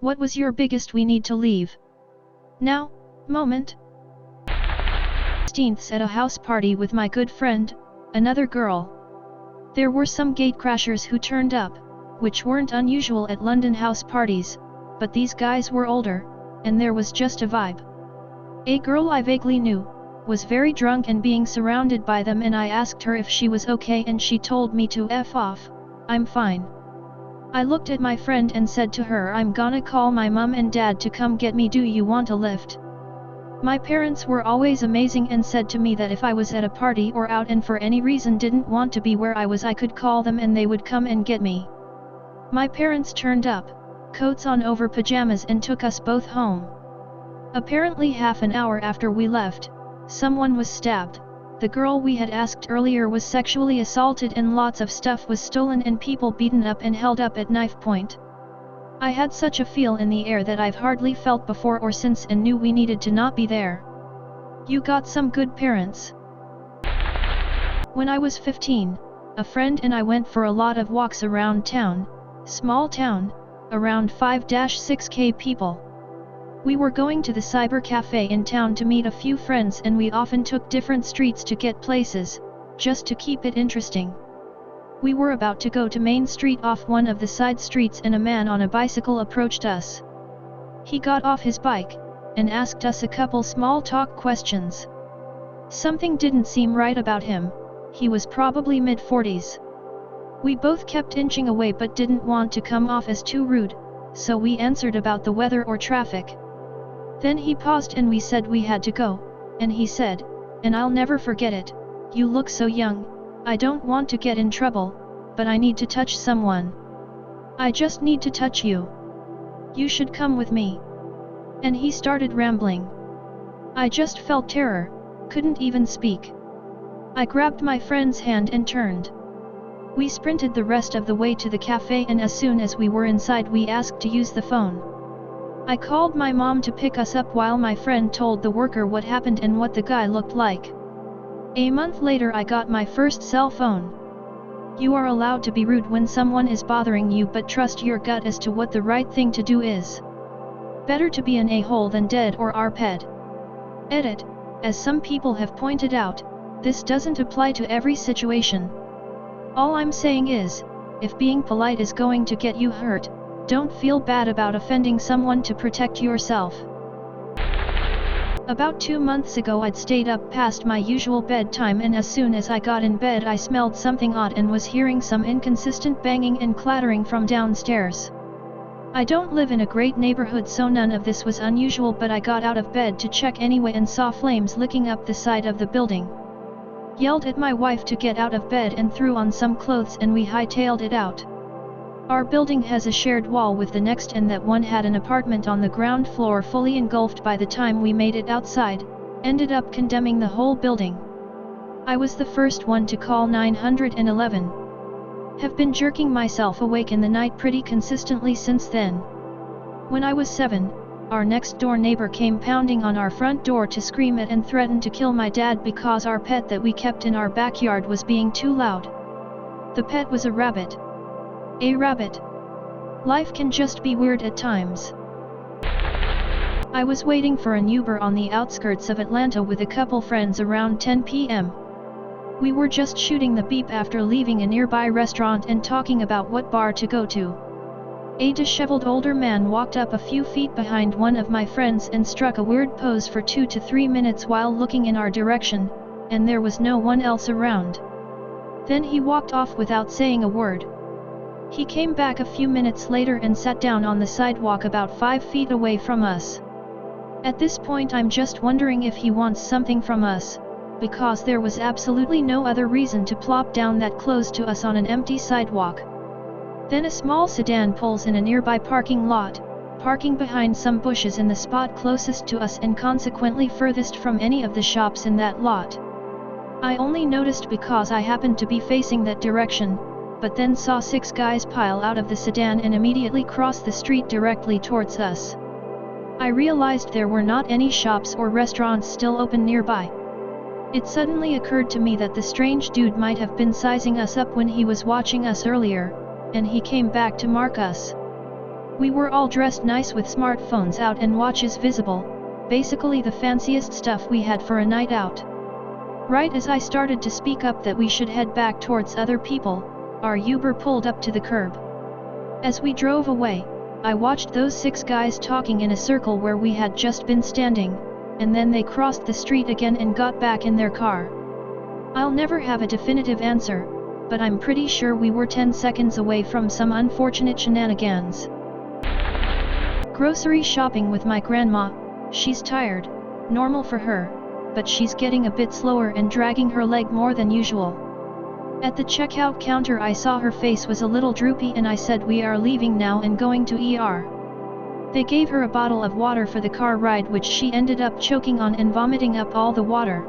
What was your biggest we need to leave now moment? 16th at a house party with my good friend, another girl. There were some gatecrashers who turned up, which weren't unusual at London house parties, but these guys were older, and there was just a vibe. A girl I vaguely knew was very drunk and being surrounded by them, and I asked her if she was okay and she told me to F off. I'm fine. I looked at my friend and said to her, I'm gonna call my mum and dad to come get me. Do you want a lift? My parents were always amazing and said to me that if I was at a party or out and for any reason didn't want to be where I was, I could call them and they would come and get me. My parents turned up, coats on over pajamas, and took us both home. Apparently half an hour after we left, someone was stabbed. The girl we had asked earlier was sexually assaulted and lots of stuff was stolen and people beaten up and held up at knife point. I had such a feel in the air that I've hardly felt before or since and knew we needed to not be there. You got some good parents. When I was 15, a friend and I went for a lot of walks around town, small town, around 5-6k people. We were going to the cyber cafe in town to meet a few friends, and we often took different streets to get places, just to keep it interesting. We were about to go to Main Street off one of the side streets and a man on a bicycle approached us. He got off his bike, and asked us a couple small talk questions. Something didn't seem right about him. He was probably mid-40s. We both kept inching away but didn't want to come off as too rude, so we answered about the weather or traffic. Then he paused and we said we had to go, and he said, and I'll never forget it, you look so young, I don't want to get in trouble, but I need to touch someone. I just need to touch you. You should come with me. And he started rambling. I just felt terror, couldn't even speak. I grabbed my friend's hand and turned. We sprinted the rest of the way to the cafe, and as soon as we were inside we asked to use the phone. I called my mom to pick us up while my friend told the worker what happened and what the guy looked like. A month later I got my first cell phone. You are allowed to be rude when someone is bothering you, but trust your gut as to what the right thing to do is. Better to be an a-hole than dead or arped. Edit. As some people have pointed out, this doesn't apply to every situation. All I'm saying is, if being polite is going to get you hurt, don't feel bad about offending someone to protect yourself. About 2 months ago I'd stayed up past my usual bedtime, and as soon as I got in bed I smelled something odd and was hearing some inconsistent banging and clattering from downstairs. I don't live in a great neighborhood, so none of this was unusual, but I got out of bed to check anyway and saw flames licking up the side of the building. Yelled at my wife to get out of bed and threw on some clothes, and we hightailed it out. Our building has a shared wall with the next, and that one had an apartment on the ground floor fully engulfed. By the time we made it outside, ended up condemning the whole building. I was the first one to call 911. Have been jerking myself awake in the night pretty consistently since then. When I was 7, our next door neighbor came pounding on our front door to scream at and threaten to kill my dad because our pet that we kept in our backyard was being too loud. The pet was a rabbit. A rabbit. Life can just be weird at times. I was waiting for an Uber on the outskirts of Atlanta with a couple friends around 10 p.m. We were just shooting the beep after leaving a nearby restaurant and talking about what bar to go to. A disheveled older man walked up a few feet behind one of my friends and struck a weird pose for 2 to 3 minutes while looking in our direction, and there was no one else around. Then he walked off without saying a word. He came back a few minutes later and sat down on the sidewalk about 5 feet away from us. At this point I'm just wondering if he wants something from us, because there was absolutely no other reason to plop down that close to us on an empty sidewalk. Then a small sedan pulls in a nearby parking lot, parking behind some bushes in the spot closest to us and consequently furthest from any of the shops in that lot. I only noticed because I happened to be facing that direction, but then saw 6 guys pile out of the sedan and immediately cross the street directly towards us. I realized there were not any shops or restaurants still open nearby. It suddenly occurred to me that the strange dude might have been sizing us up when he was watching us earlier, and he came back to mark us. We were all dressed nice with smartphones out and watches visible, basically the fanciest stuff we had for a night out. Right as I started to speak up that we should head back towards other people, our Uber pulled up to the curb. As we drove away, I watched those 6 guys talking in a circle where we had just been standing, and then they crossed the street again and got back in their car. I'll never have a definitive answer, but I'm pretty sure we were 10 seconds away from some unfortunate shenanigans. Grocery shopping with my grandma. She's tired, normal for her, but she's getting a bit slower and dragging her leg more than usual. At the checkout counter I saw her face was a little droopy and I said we are leaving now and going to ER. They gave her a bottle of water for the car ride which she ended up choking on and vomiting up all the water.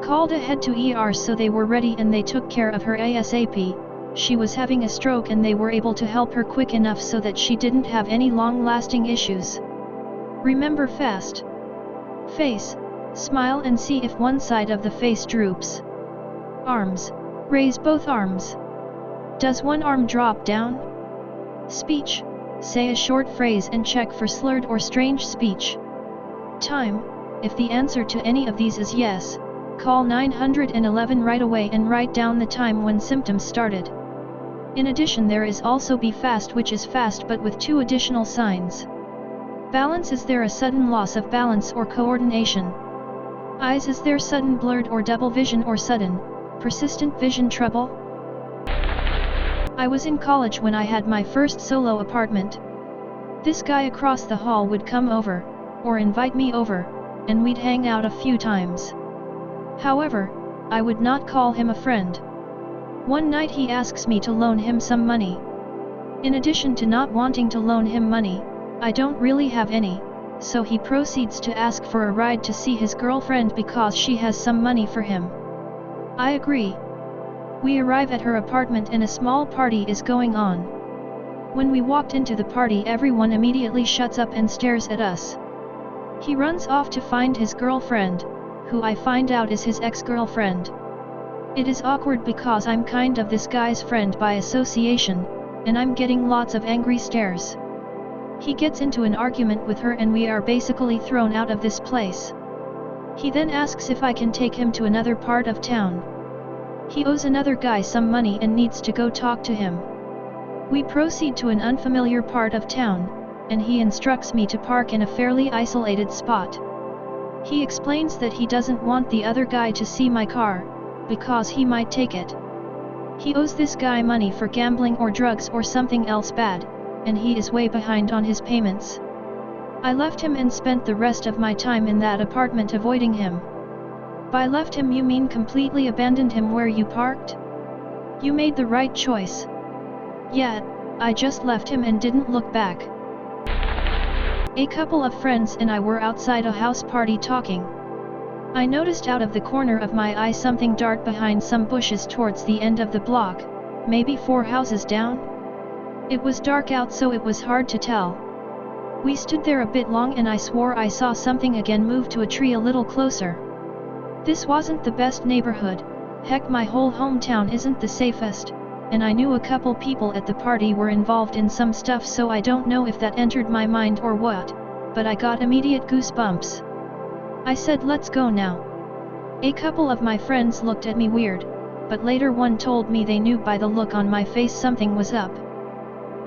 Called ahead to ER so they were ready and they took care of her ASAP. She was having a stroke and they were able to help her quick enough so that she didn't have any long-lasting issues. Remember fast. Face. Smile and see if one side of the face droops. Arms. Raise both arms. Does one arm drop down? Speech. Say a short phrase and check for slurred or strange speech. Time. If the answer to any of these is yes, call 911 right away and write down the time when symptoms started. In addition there is also be fast which is fast but with 2 additional signs. Balance is there a sudden loss of balance or coordination? Eyes is there sudden blurred or double vision or sudden, persistent vision trouble? I was in college when I had my first solo apartment. This guy across the hall would come over, or invite me over, and we'd hang out a few times. However, I would not call him a friend. One night he asks me to loan him some money. In addition to not wanting to loan him money, I don't really have any, so he proceeds to ask for a ride to see his girlfriend because she has some money for him. I agree. We arrive at her apartment and a small party is going on. When we walked into the party everyone immediately shuts up and stares at us. He runs off to find his girlfriend, who I find out is his ex-girlfriend. It is awkward because I'm kind of this guy's friend by association, and I'm getting lots of angry stares. He gets into an argument with her and we are basically thrown out of this place. He then asks if I can take him to another part of town. He owes another guy some money and needs to go talk to him. We proceed to an unfamiliar part of town, and he instructs me to park in a fairly isolated spot. He explains that he doesn't want the other guy to see my car, because he might take it. He owes this guy money for gambling or drugs or something else bad, and he is way behind on his payments. I left him and spent the rest of my time in that apartment avoiding him. By left him you mean completely abandoned him where you parked? You made the right choice. Yeah, I just left him and didn't look back. A couple of friends and I were outside a house party talking. I noticed out of the corner of my eye something dart behind some bushes towards the end of the block, maybe 4 houses down? It was dark out so it was hard to tell. We stood there a bit long and I swore I saw something again move to a tree a little closer. This wasn't the best neighborhood, heck my whole hometown isn't the safest, and I knew a couple people at the party were involved in some stuff so I don't know if that entered my mind or what, but I got immediate goosebumps. I said let's go now. A couple of my friends looked at me weird, but later one told me they knew by the look on my face something was up.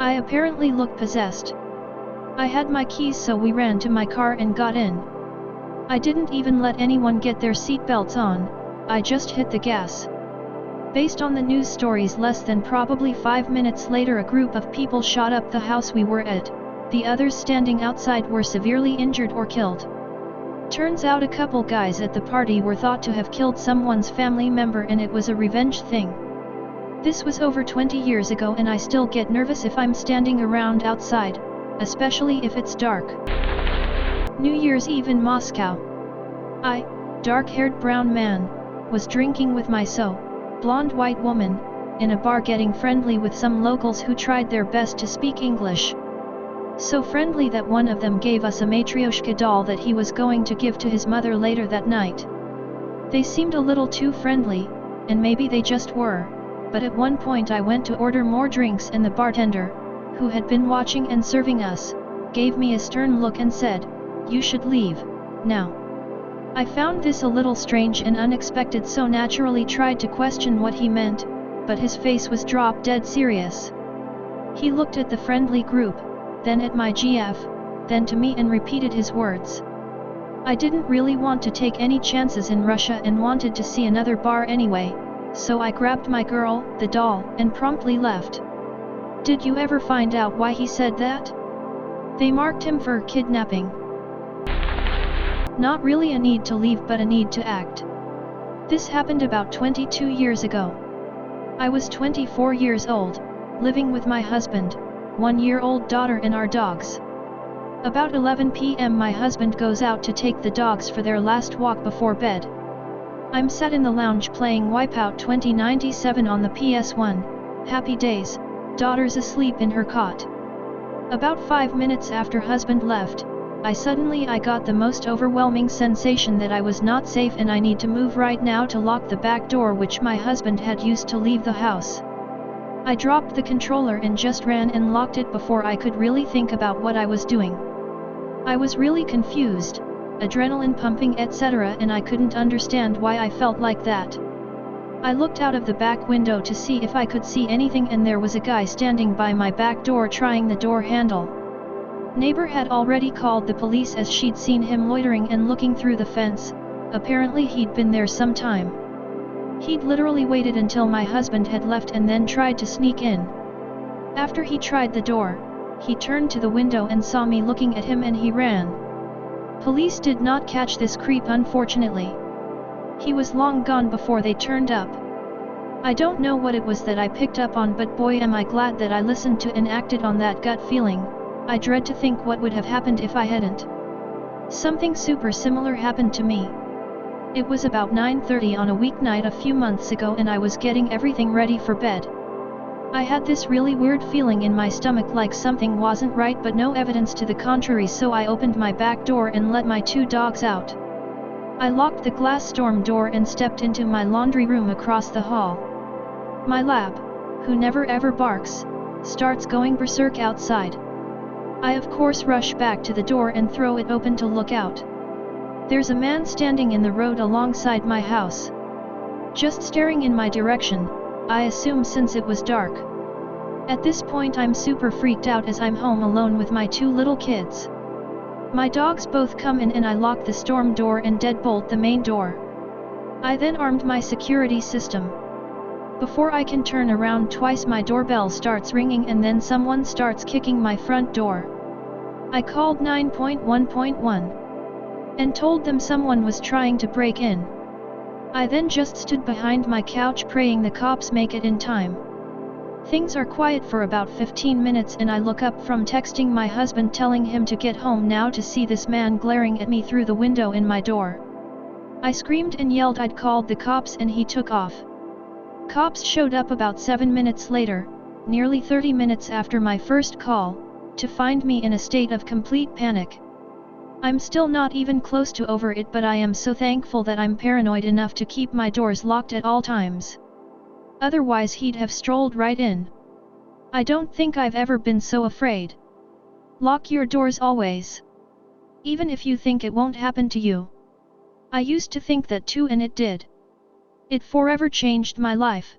I apparently looked possessed. I had my keys so we ran to my car and got in. I didn't even let anyone get their seatbelts on, I just hit the gas. Based on the news stories less than probably 5 minutes later a group of people shot up the house we were at, the others standing outside were severely injured or killed. Turns out a couple guys at the party were thought to have killed someone's family member and it was a revenge thing. This was over 20 years ago and I still get nervous if I'm standing around outside, especially if it's dark. New Year's Eve in Moscow. I, dark-haired brown man, was drinking with my blonde white woman, in a bar getting friendly with some locals who tried their best to speak English. So friendly that one of them gave us a Matryoshka doll that he was going to give to his mother later that night. They seemed a little too friendly, and maybe they just were, but at one point I went to order more drinks and the bartender, who had been watching and serving us, gave me a stern look and said, "You should leave, now." I found this a little strange and unexpected, so naturally tried to question what he meant, but his face was drop dead serious. He looked at the friendly group, then at my GF, then to me and repeated his words. I didn't really want to take any chances in Russia and wanted to see another bar anyway, so I grabbed my girl, the doll, and promptly left. Did you ever find out why he said that? They marked him for kidnapping. Not really a need to leave but a need to act. This happened about 22 years ago. I was 24 years old, living with my husband, 1-year-old daughter and our dogs. About 11 p.m. my husband goes out to take the dogs for their last walk before bed. I'm sat in the lounge playing Wipeout 2097 on the PS1, happy days, daughter's asleep in her cot. About 5 minutes after husband left, I got the most overwhelming sensation that I was not safe and I need to move right now to lock the back door which my husband had used to leave the house. I dropped the controller and just ran and locked it before I could really think about what I was doing. I was really confused, adrenaline pumping etc. and I couldn't understand why I felt like that. I looked out of the back window to see if I could see anything and there was a guy standing by my back door trying the door handle. Neighbor had already called the police as she'd seen him loitering and looking through the fence, apparently he'd been there some time. He'd literally waited until my husband had left and then tried to sneak in. After he tried the door, he turned to the window and saw me looking at him and he ran. Police did not catch this creep unfortunately. He was long gone before they turned up. I don't know what it was that I picked up on, but boy am I glad that I listened to and acted on that gut feeling. I dread to think what would have happened if I hadn't. Something super similar happened to me. It was about 9:30 on a weeknight a few months ago and I was getting everything ready for bed. I had this really weird feeling in my stomach like something wasn't right but no evidence to the contrary, so I opened my back door and let my 2 dogs out. I locked the glass storm door and stepped into my laundry room across the hall. My lab, who never ever barks, starts going berserk outside. I of course rush back to the door and throw it open to look out. There's a man standing in the road alongside my house, just staring in my direction, I assume since it was dark. At this point I'm super freaked out as I'm home alone with my 2 little kids. My dogs both come in and I lock the storm door and deadbolt the main door. I then armed my security system. Before I can turn around twice my doorbell starts ringing and then someone starts kicking my front door. I called 9.1.1 and told them someone was trying to break in. I then just stood behind my couch praying the cops make it in time. Things are quiet for about 15 minutes and I look up from texting my husband telling him to get home now to see this man glaring at me through the window in my door. I screamed and yelled I'd called the cops and he took off. Cops showed up about 7 minutes later, nearly 30 minutes after my first call, to find me in a state of complete panic. I'm still not even close to over it, but I am so thankful that I'm paranoid enough to keep my doors locked at all times. Otherwise he'd have strolled right in. I don't think I've ever been so afraid. Lock your doors always. Even if you think it won't happen to you. I used to think that too and it did. It forever changed my life.